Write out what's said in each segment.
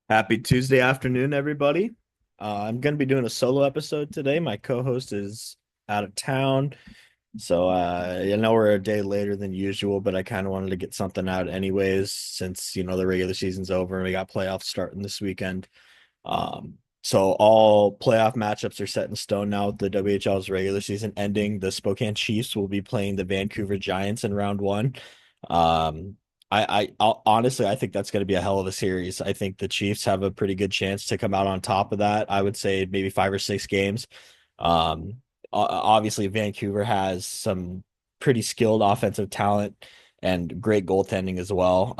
Happy Tuesday afternoon, everybody. I'm going to be doing a solo episode today. My co-host is out of town, so I know we're a day later than usual, but I kind of wanted to get something out anyways, since the regular season's over and we got playoffs starting this weekend. So all playoff matchups are set in stone now with the WHL's regular season ending. The Spokane Chiefs will be playing the Vancouver Giants in round one. Um, honestly, I think that's going to be a hell of a series. I think the Chiefs have a pretty good chance to come out on top of that. I would say maybe 5 or 6 games. Um, Obviously, Vancouver has some pretty skilled offensive talent and great goaltending as well.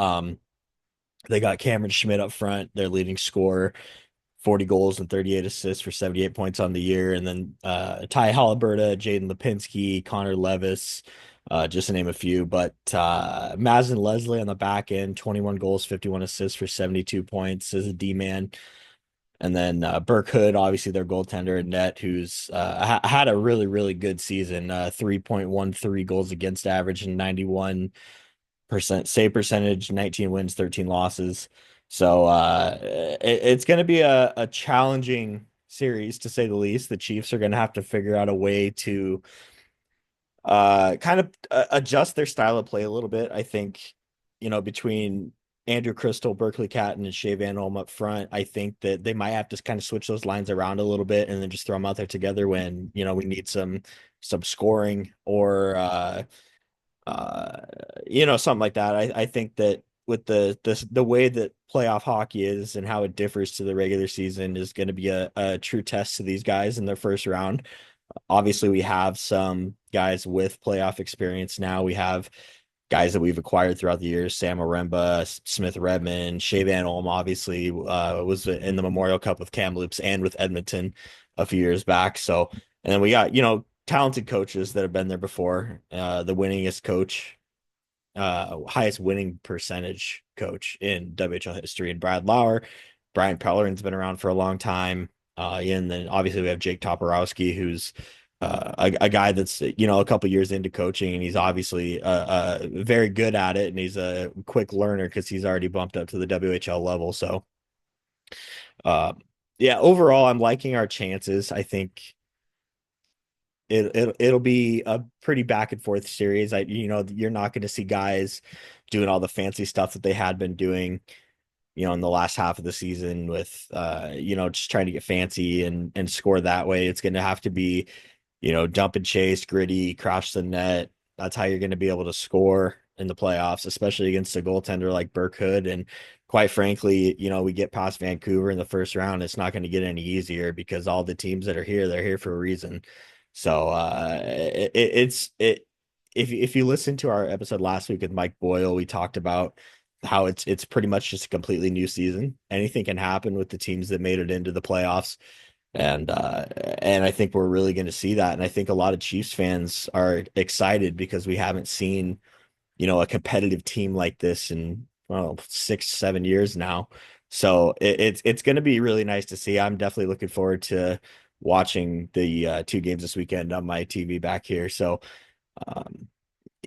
They got Cameron Schmidt up front, their leading scorer, 40 goals and 38 assists for 78 points on the year. And then Ty Halliburton, Jaden Lipinski, Connor Levis, just to name a few. But Mazin Leslie on the back end, 21 goals, 51 assists for 72 points as a D man. And then Burke Hood, obviously their goaltender in net, who's had a really, really good season, 3.13 goals against average and 91% save percentage, 19 wins, 13 losses. So it's going to be a challenging series to say the least. The Chiefs are going to have to figure out a way to kind of adjust their style of play a little bit. I think, between Andrew Crystal, Berkeley Catton, and Shea Van Olm up front, I think that they might have to kind of switch those lines around a little bit and then just throw them out there together when, we need some scoring or uh something like that. I think that with the way that playoff hockey is and how it differs to the regular season is going to be a true test to these guys in their first round. Obviously, we have some guys with playoff experience now. We have guys that we've acquired throughout the years: Sam Oremba, Smith Redmond, Shea Van Olm obviously was in the Memorial Cup with Kamloops and with Edmonton a few years back. So, and then we got, talented coaches that have been there before. The winningest coach, highest winning percentage coach in WHL history, and Brad Lauer. Brian Pellerin's been around for a long time. And then obviously we have Jake Toporowski, who's a guy that's a couple years into coaching, and he's obviously very good at it, and he's a quick learner because he's already bumped up to the WHL level. So, uh, yeah, overall, I'm liking our chances. I think it'll be a pretty back and forth series. You're not going to see guys doing all the fancy stuff that they had been doing, in the last half of the season with just trying to get fancy and score that way. It's going to have to be, dump and chase, gritty, crash the net. That's how you're going to be able to score in the playoffs, especially against a goaltender like Burke Hood. And quite frankly, we get past Vancouver in the first round, it's not going to get any easier because all the teams that are here, they're here for a reason. So if you listen to our episode last week with Mike Boyle, we talked about how it's pretty much just a completely new season. Anything can happen with the teams that made it into the playoffs. And I think we're really going to see that. And I think a lot of Chiefs fans are excited because we haven't seen, a competitive team like this in, well, 6, 7 years now. So it's going to be really nice to see. I'm definitely looking forward to watching the 2 games this weekend on my TV back here. So um,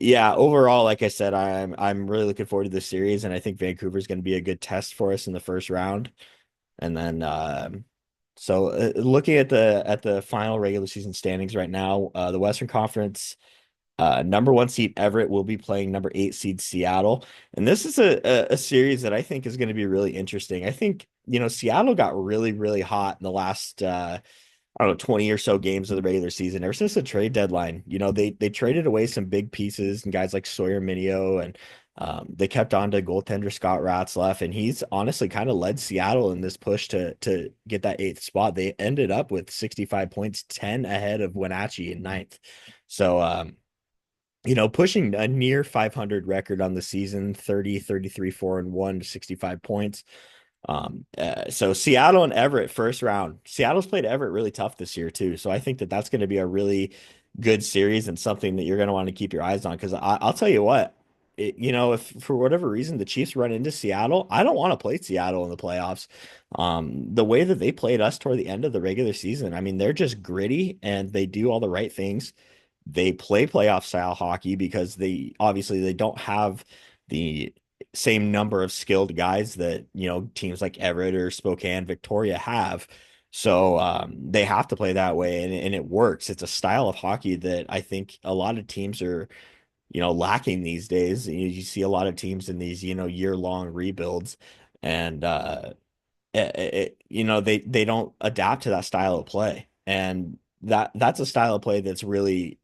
yeah, overall, like I said, I'm really looking forward to this series, and I think Vancouver is going to be a good test for us in the first round. And then looking at the final regular season standings right now, the Western Conference number one seed Everett will be playing number 8 seed Seattle. And this is a series that I think is going to be really interesting. I think, Seattle got really, really hot in the last I don't know, 20 or so games of the regular season, ever since the trade deadline. They traded away some big pieces and guys like Sawyer Minio, and they kept on to goaltender Scott Ratzlaff, and he's honestly kind of led Seattle in this push to get that eighth spot. They ended up with 65 points, 10 ahead of Wenatchee in ninth. So pushing a near 500 record on the season, 30, 33, 4-1 to 65 points. So Seattle and Everett first round. Seattle's played Everett really tough this year too. So I think that that's going to be a really good series and something that you're going to want to keep your eyes on. Because I'll tell you what, if for whatever reason the Chiefs run into Seattle, I don't want to play Seattle in the playoffs. The way that they played us toward the end of the regular season, I mean, they're just gritty and they do all the right things. They play playoff style hockey because they obviously they don't have the same number of skilled guys that, teams like Everett or Spokane, Victoria have. So they have to play that way, and it works. It's a style of hockey that I think a lot of teams are, lacking these days. You see a lot of teams in these, year-long rebuilds, and they don't adapt to that style of play, and that's a style of play that's really,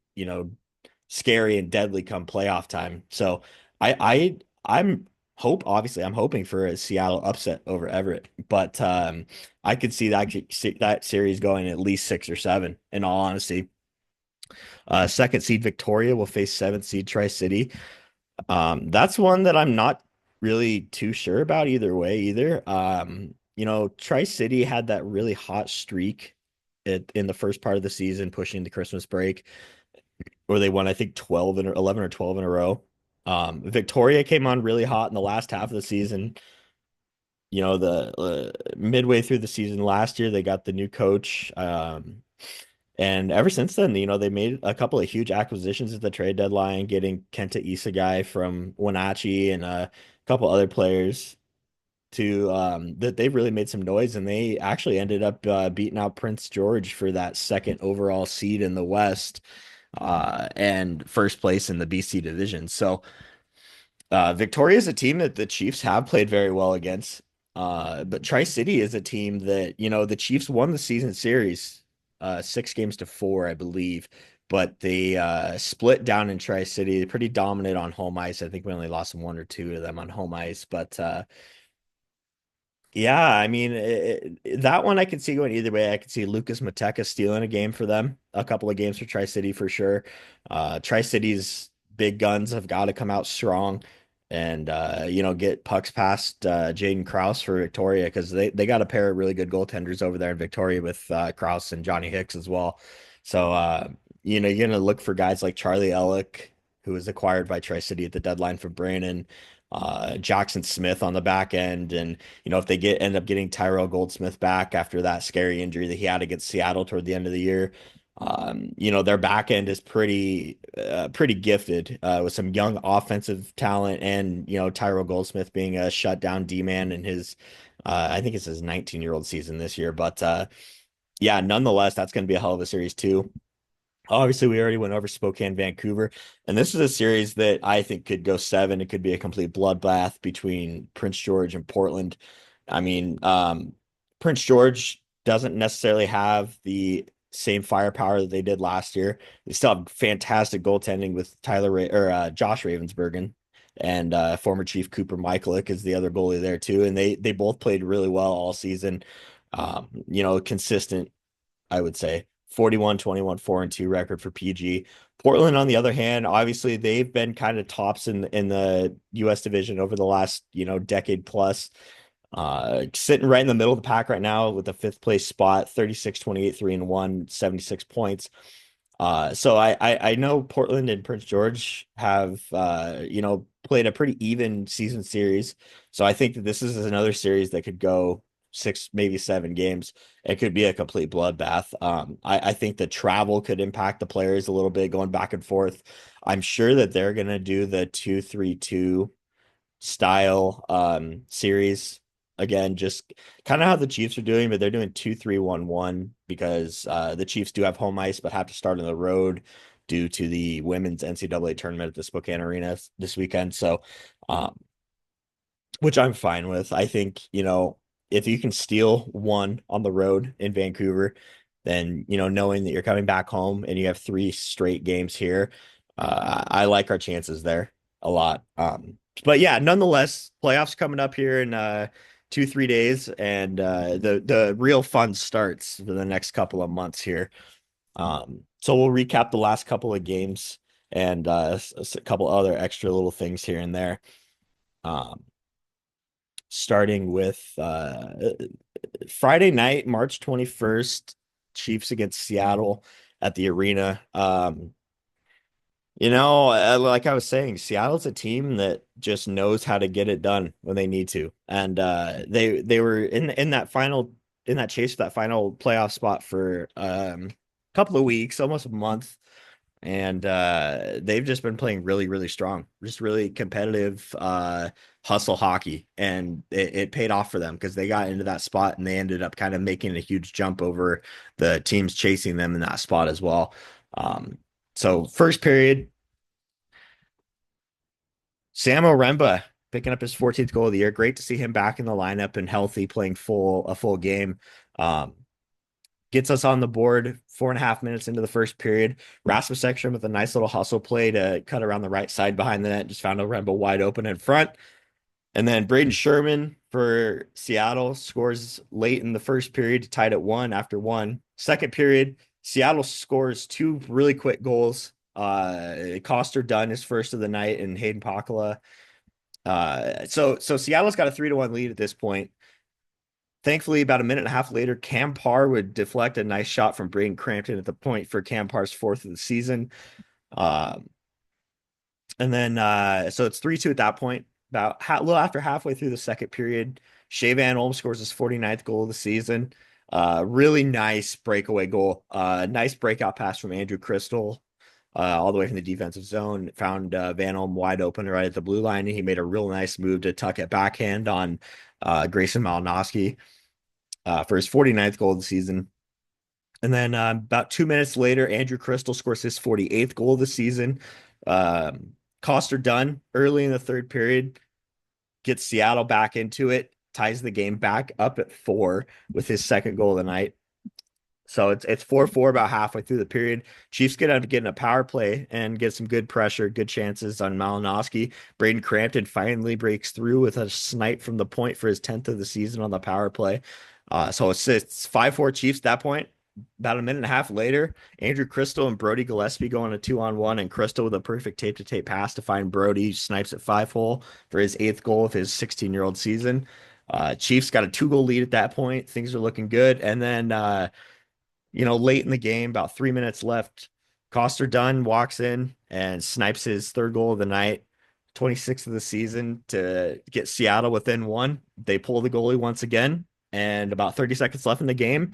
scary and deadly come playoff time. So I'm obviously I'm hoping for a Seattle upset over Everett, but I could see that series going at least 6 or 7, in all honesty. Second seed Victoria will face seventh seed Tri-City. That's one that I'm not really too sure about either way either. Tri-City had that really hot streak in the first part of the season, pushing the Christmas break, where they won, I think, 12 and 11 or 12 in a row. Victoria came on really hot in the last half of the season. The midway through the season last year, they got the new coach. And ever since then, they made a couple of huge acquisitions at the trade deadline, getting Kenta Isagai from Wenatchee and a couple other players to that they've really made some noise, and they actually ended up beating out Prince George for that second overall seed in the West, and first place in the BC division. So Victoria is a team that the Chiefs have played very well against. But Tri-City is a team that, the Chiefs won the season series 6 games to 4, I believe. But they split down in Tri-City, pretty dominant on home ice. I think we only lost one or two of them on home ice. But yeah, I mean, that one I could see going either way. I could see Lucas Mateka stealing a game for them, a couple of games for Tri-City for sure. Tri-City's big guns have got to come out strong and, get pucks past Jaden Krause for Victoria, because they got a pair of really good goaltenders over there in Victoria with Krause and Johnny Hicks as well. So, you're going to look for guys like Charlie Ellick, who was acquired by Tri-City at the deadline from Brandon, Jackson Smith on the back end, and if they end up getting Tyrell Goldsmith back after that scary injury that he had against Seattle toward the end of the year, their back end is pretty gifted with some young offensive talent, and Tyrell Goldsmith being a shutdown D man in his I think it's his 19-year-old season this year, but yeah, nonetheless, that's going to be a hell of a series too. Obviously, we already went over Spokane, Vancouver, and this is a series that I think could go 7. It could be a complete bloodbath between Prince George and Portland. I mean, Prince George doesn't necessarily have the same firepower that they did last year. They still have fantastic goaltending with Josh Ravensbergen, and former Chief Cooper Michaelick is the other goalie there too, and they both played really well all season. Consistent, I would say. 41-21, 4-2 record for PG. Portland, on the other hand, obviously they've been kind of tops in the US division over the last, decade plus. Sitting right in the middle of the pack right now with the fifth place spot, 36-28, 3-1, 76 points. So I know Portland and Prince George have played a pretty even season series. So I think that this is another series that could go 6, maybe 7 games. It could be a complete bloodbath. I think the travel could impact the players a little bit, going back and forth. I'm sure that they're gonna do the 2-3-2 style series again, just kind of how the Chiefs are doing, but they're doing 2-3-1-1 because the Chiefs do have home ice but have to start on the road due to the women's NCAA tournament at the Spokane Arena this weekend. So which I'm fine with. I think, if you can steal one on the road in Vancouver, then, knowing that you're coming back home and you have 3 straight games here, I like our chances there a lot. But yeah, nonetheless, playoffs coming up here in 2-3 days, and the real fun starts for the next couple of months here. So we'll recap the last couple of games and a couple other extra little things here and there. Starting with Friday night, March 21st, Chiefs against Seattle at the arena. Like I was saying, Seattle's a team that just knows how to get it done when they need to. And they were in that chase for that final playoff spot for a couple of weeks, almost a month. and they've just been playing really, really strong, just really competitive hustle hockey, and it paid off for them because they got into that spot and they ended up kind of making a huge jump over the teams chasing them in that spot as well. Um, so first period, Sam Oremba picking up his 14th goal of the year. Great to see him back in the lineup and healthy, playing a full game. Um, Gets us on the board 4.5 minutes into the first period. Rasmus Ekstrom with a nice little hustle play to cut around the right side behind the net, just found Oremba wide open in front. And then Braden Sherman for Seattle scores late in the first period, tied at one after one. Second period, Seattle scores two really quick goals. Coster Dunn is first of the night, and Hayden Pakala. So Seattle's got a 3-1 lead at this point. Thankfully, about a minute and a half later, Cam Parr would deflect a nice shot from Braden Crampton at the point for Cam Parr's fourth of the season. Uh, and then so it's 3-2 at that point. About a little after halfway through the second period, Shea Van Olm scores his 49th goal of the season. Really nice breakaway goal. Nice breakout pass from Andrew Crystal, all the way from the defensive zone. Found Van Olm wide open right at the blue line. He made a real nice move to tuck it backhand on Grayson Malinowski for his 49th goal of the season. And then about 2 minutes later, Andrew Crystal scores his 48th goal of the season. Coster Dunn early in the third period gets Seattle back into it, ties the game back up at 4 with his second goal of the night. So it's 4-4 about halfway through the period. Chiefs get out of getting a power play and get some good pressure, good chances on Malinowski. Braden Crampton finally breaks through with a snipe from the point for his 10th of the season on the power play. So it's 5-4 Chiefs at that point. About a minute and a half later, Andrew Crystal and Brody Gillespie go on a 2-on-1, and Crystal with a perfect tape-to-tape pass to find Brody, snipes at 5-hole for his 8th goal of his 16-year-old season. Chiefs got a 2-goal lead at that point. Things are looking good. And then late in the game, about 3 minutes left, Coster Dunn walks in and snipes his third goal of the night, 26th of the season, to get Seattle within one. They pull the goalie once again, and about 30 seconds left in the game,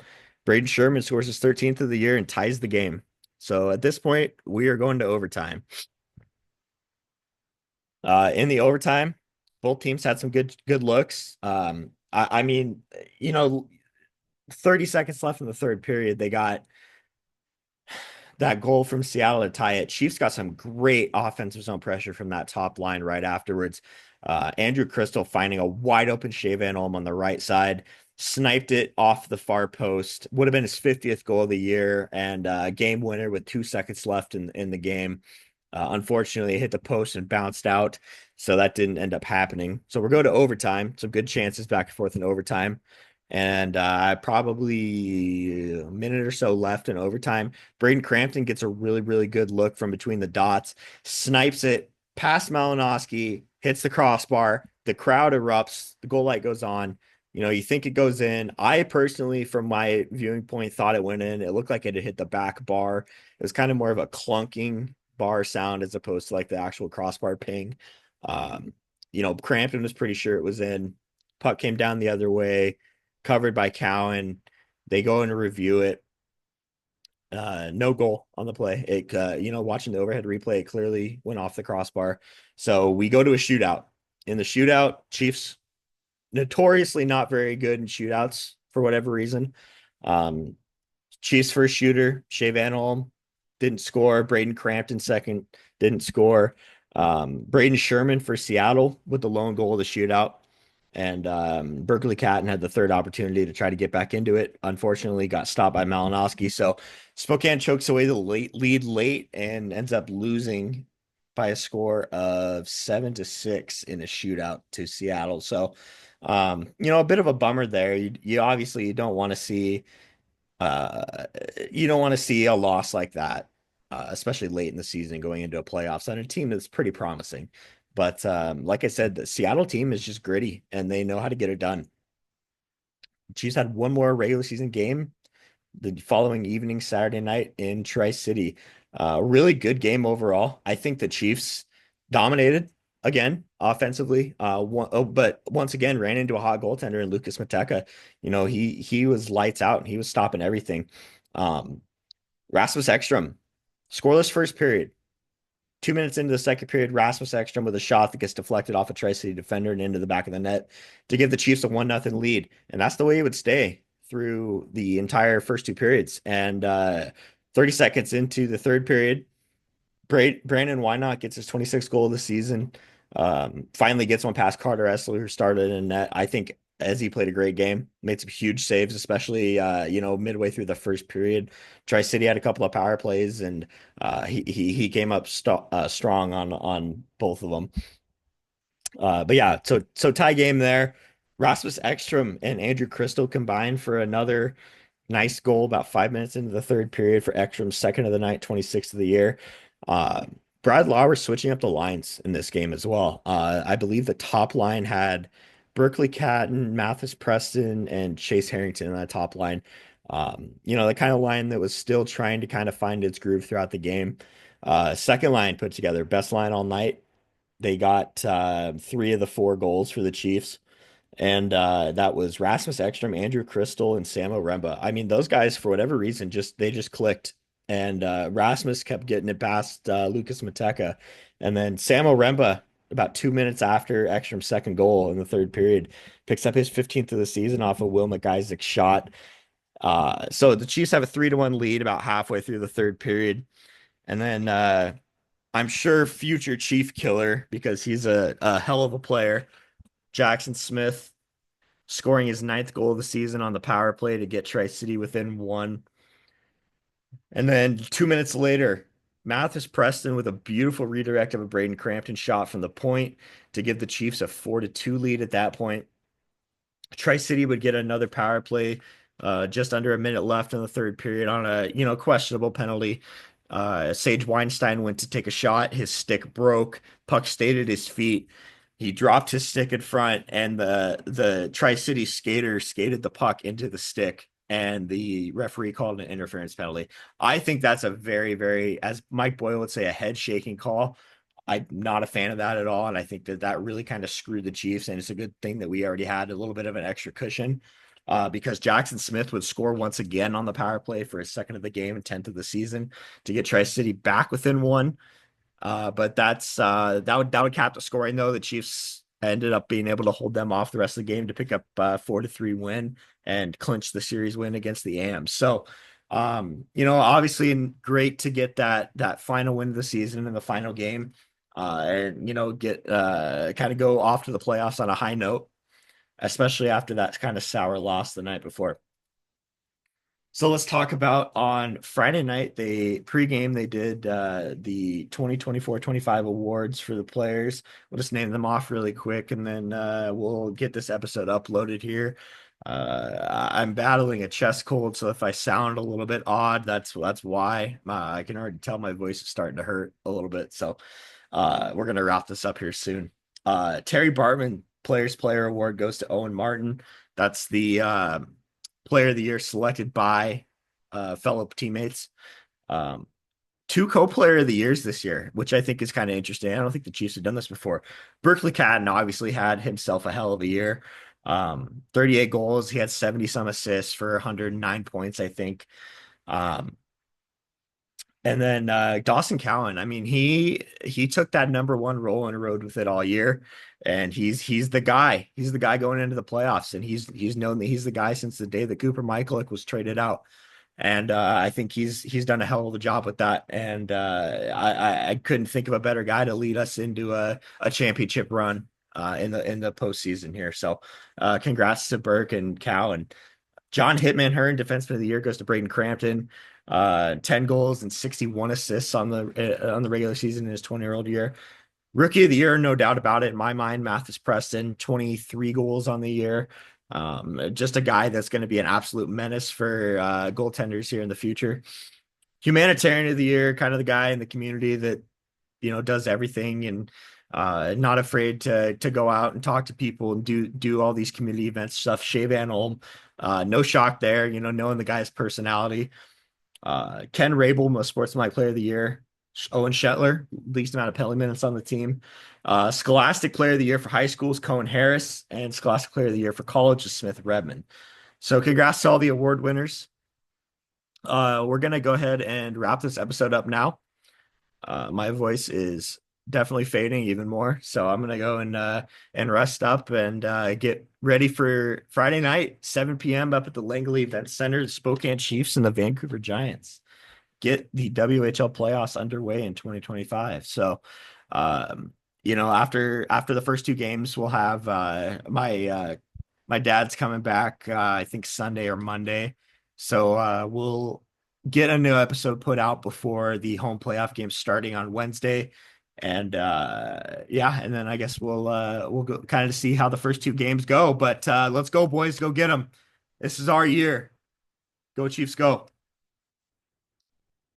Braden Sherman scores his 13th of the year and ties the game. So at this point, we are going to overtime. In the overtime, both teams had some good looks. I mean, 30 seconds left in the third period, they got that goal from Seattle to tie it. Chiefs got some great offensive zone pressure from that top line right afterwards. Andrew Crystal finding a wide open Shea Van Olm on the right side, sniped it off the far post. Would have been his 50th goal of the year and game winner with 2 seconds left in the game. Unfortunately, it hit the post and bounced out, so that didn't end up happening. So we're going to overtime. Some good chances back and forth in overtime. And probably a minute or so left in overtime. Braden Crampton gets a really, really good look from between the dots, snipes it past Malinowski, hits the crossbar. The crowd erupts. The goal light goes on. You think it goes in. I personally, from my viewing point, thought it went in. It looked like it had hit the back bar. It was kind of more of a clunking bar sound as opposed to like the actual crossbar ping. Crampton was pretty sure it was in. Puck came down the other way, covered by Cowan. They go in to review it. No goal on the play. Watching the overhead replay, it clearly went off the crossbar. So we go to a shootout. In the shootout, Chiefs notoriously not very good in shootouts for whatever reason. Chiefs first shooter, Shea Van Olm, didn't score. Braden Crampton second, didn't score. Braden Sherman for Seattle with the lone goal of the shootout. And Berkeley Catton had the third opportunity to try to get back into it. Unfortunately, got stopped by Malinowski. So Spokane chokes away the lead late and ends up losing by a score of 7-6 in a shootout to Seattle. So, a bit of a bummer there. You obviously uh, you don't want to see a loss like that, especially late in the season going into a playoffs on a team that's pretty promising. But like I said, the Seattle team is just gritty and they know how to get it done. Chiefs had one more regular season game the following evening, Saturday night in Tri-City. Really good game overall. I think the Chiefs dominated again offensively. But once again ran into a hot goaltender in Lucas Mateka. He was lights out and he was stopping everything. Rasmus Ekstrom Scoreless first period. 2 minutes into the second period, Rasmus Ekstrom with a shot that gets deflected off a Tri-City defender and into the back of the net to give the Chiefs a 1-0 lead. And that's the way it would stay through the entire first two periods. And 30 seconds into the third period, Brandon Wynot gets his 26th goal of the season. Finally gets one past Carter Essler, who started in net. I think as he played a great game, made some huge saves, especially midway through the first period. Tri City had a couple of power plays, and he came up strong on both of them. But yeah, so tie game there. Rasmus Ekstrom and Andrew Crystal combined for another nice goal about 5 minutes into the third period for Ekstrom's second of the night, 26th of the year. Uh, Brad Lauer switching up the lines in this game as well. I believe the top line had Berkeley Catton, Mathis Preston, and Chase Harrington in that top line. The kind of line that was still trying to kind of find its groove throughout the game. Second line put together, best line all night. They got three of the four goals for the Chiefs. And that was Rasmus Ekstrom, Andrew Crystal, and Samo Remba. I mean, those guys, for whatever reason, just clicked. And Rasmus kept getting it past Lucas Mateka. And then Samo Remba, about 2 minutes after Ekstrom's second goal in the third period, picks up his 15th of the season off a Will McIsaac shot. So the Chiefs have a 3-1 lead about halfway through the third period. And then I'm sure future Chief killer, because he's a hell of a player, Jackson Smith scoring his ninth goal of the season on the power play to get Tri-City within one. And then 2 minutes later, Mathis Preston with a beautiful redirect of a Braden Crampton shot from the point to give the Chiefs a 4-2 lead at that point. Tri-City would get another power play just under a minute left in the third period on a questionable penalty. Sage Weinstein went to take a shot. His stick broke. Puck stayed at his feet. He dropped his stick in front, and the Tri-City skater skated the puck into the stick, and the referee called an interference penalty. I think that's a very, very, as Mike Boyle would say, a head shaking call. I'm not a fan of that at all, and I think that really kind of screwed the Chiefs, and it's a good thing that we already had a little bit of an extra cushion. Because Jackson Smith would score once again on the power play for his second of the game and 10th of the season to get Tri-City back within one. But that would cap the scoring though. The Chiefs ended up being able to hold them off the rest of the game to pick up 4-3 win and clinch the series win against the AMs. So, obviously great to get that final win of the season in the final game, and get kind of go off to the playoffs on a high note, especially after that kind of sour loss the night before. So let's talk about on Friday night. They pregame, they did the 2024-25 awards for the players. We'll just name them off really quick, and then we'll get this episode uploaded here. I'm battling a chest cold, so if I sound a little bit odd, that's why. I can already tell my voice is starting to hurt a little bit. So we're gonna wrap this up here soon. Terry Bartman Players Player Award goes to Owen Martin. That's the Player of the Year selected by fellow teammates. Two co-player of the years this year, which I think is kind of interesting. I don't think the Chiefs have done this before. Berkeley Catton obviously had himself a hell of a year. 38 goals. He had 70 some assists for 109 points, I think. And then Dawson Cowan, I mean, he took that number one role and rode with it all year. And he's the guy. He's the guy going into the playoffs. And he's known that he's the guy since the day that Cooper Michaelic was traded out. And I think he's done a hell of a job with that. And I couldn't think of a better guy to lead us into a championship run in the postseason here. So congrats to Burke and Cowan. John Hitman Hearn, Defenseman of the Year, goes to Braden Crampton. 10 goals and 61 assists on the regular season in his 20-year-old year. Rookie of the Year, no doubt about it. In my mind, Mathis Preston, 23 goals on the year. Just a guy that's going to be an absolute menace for goaltenders here in the future. Humanitarian of the Year, kind of the guy in the community that does everything and not afraid to go out and talk to people and do all these community events stuff. Shea Van Olm, no shock there, knowing the guy's personality. Ken Rabel, most sportsmanlike player of the year. Owen Shetler, least amount of penalty minutes on the team. Scholastic player of the year for high schools, Cohen Harris, and Scholastic player of the year for college is Smith Redmond. So congrats to all the award winners. We're going to go ahead and wrap this episode up now. My voice is definitely fading even more, so I'm gonna go and rest up and get ready for Friday night, 7 p.m. up at the Langley Event Center, the Spokane Chiefs and the Vancouver Giants get the WHL playoffs underway in 2025. So, um, after the first two games, we'll have my dad's coming back, I think Sunday or Monday. So we'll get a new episode put out before the home playoff game starting on Wednesday. And yeah, and then I guess we'll go kind of see how the first two games go. But let's go, boys, go get them. This is our year. Go Chiefs, go.